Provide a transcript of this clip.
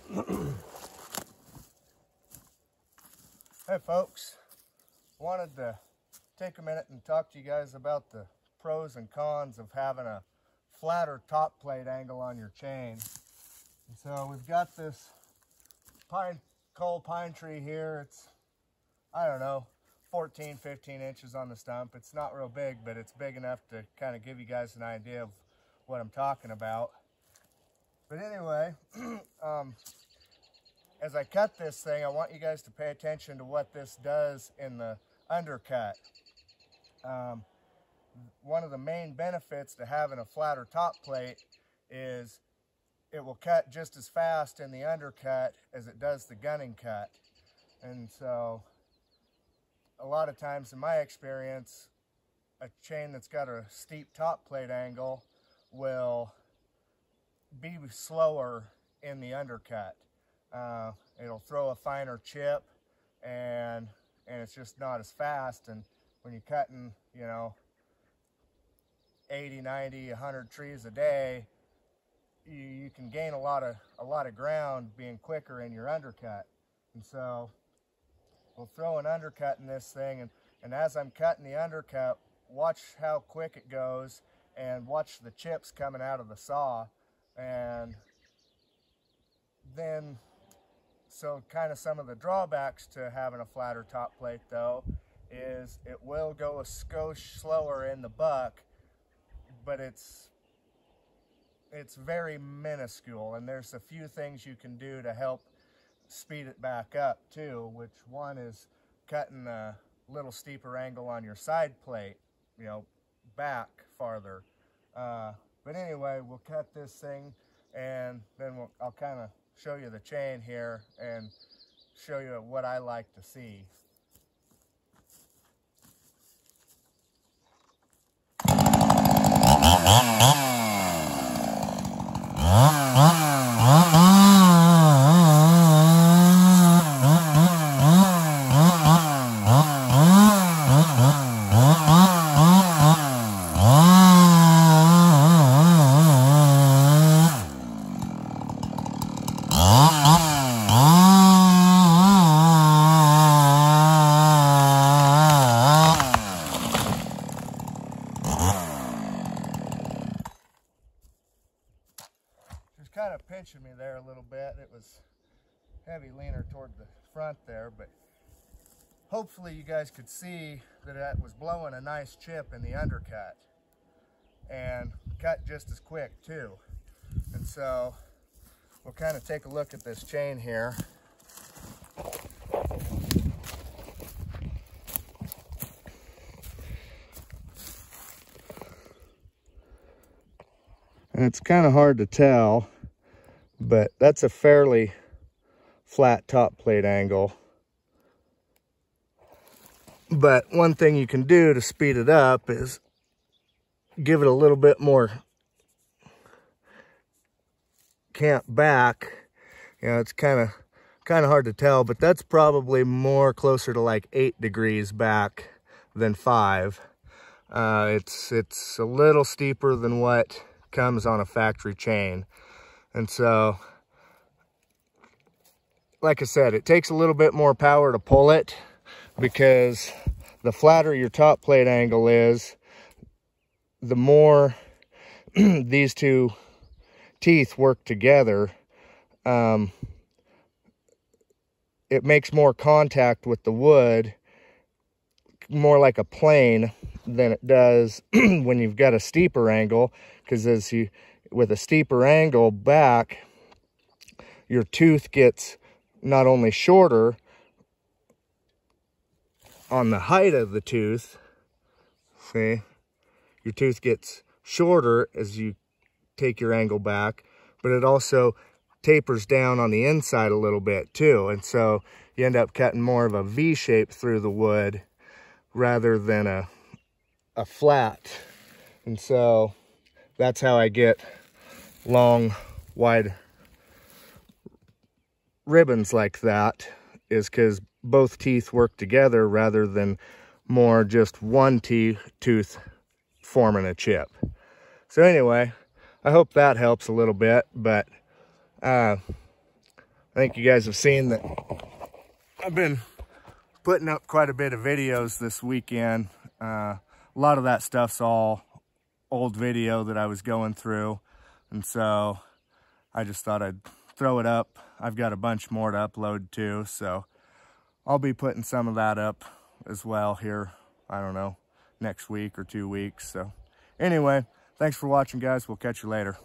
Hey folks, wanted to take a minute and talk to you guys about the pros and cons of having a flatter top plate angle on your chain. And so we've got this coal pine tree here. It's, I don't know, 14, 15 inches on the stump. It's not real big, but it's big enough to kind of give you guys an idea of what I'm talking about. But anyway, as I cut this thing, I want you guys to pay attention to what this does in the undercut. One of the main benefits to having a flatter top plate is it will cut just as fast in the undercut as it does the gunning cut. And so a lot of times in my experience, a chain that's got a steep top plate angle will be slower in the undercut. It'll throw a finer chip and it's just not as fast. And when you're cutting, you know, 80, 90, 100 trees a day, you can gain a lot of ground being quicker in your undercut. And so we'll throw an undercut in this thing, and as I'm cutting the undercut, watch how quick it goes and watch the chips coming out of the saw. And then, so kind of some of the drawbacks to having a flatter top plate though is it will go a skosh slower in the buck, but it's very minuscule, and there's a few things you can do to help speed it back up too, which one is cutting a little steeper angle on your side plate, you know, back farther. But anyway, we'll cut this thing, and then I'll kind of show you the chain here and show you what I like to see. Just kind of pinching me there a little bit. It was heavy leaner toward the front there, but hopefully you guys could see that it was blowing a nice chip in the undercut and cut just as quick too. And so we'll kind of take a look at this chain here. And it's kind of hard to tell, but that's a fairly flat top plate angle. But one thing you can do to speed it up is give it a little bit more cant back. You know, it's kind of hard to tell, but that's probably more closer to like 8 degrees back than 5. It's a little steeper than what comes on a factory chain. And so, like I said, it takes a little bit more power to pull it, because the flatter your top plate angle is, the more these two teeth work together, it makes more contact with the wood, more like a plane than it does when you've got a steeper angle. Because with a steeper angle back, your tooth gets not only shorter on the height of the tooth, see, your tooth gets shorter as you take your angle back, but it also tapers down on the inside a little bit too. And so you end up cutting more of a V shape through the wood rather than a flat. And so that's how I get long, wide ribbons like that, is because both teeth work together rather than more just one tooth forming a chip. So anyway, I hope that helps a little bit, but I think you guys have seen that I've been putting up quite a bit of videos this weekend. A lot of that stuff's all old video that I was going through, and so I just thought I'd throw it up. I've got a bunch more to upload too, so I'll be putting some of that up as well here, I don't know, next week or 2 weeks. So anyway, thanks for watching, guys. We'll catch you later.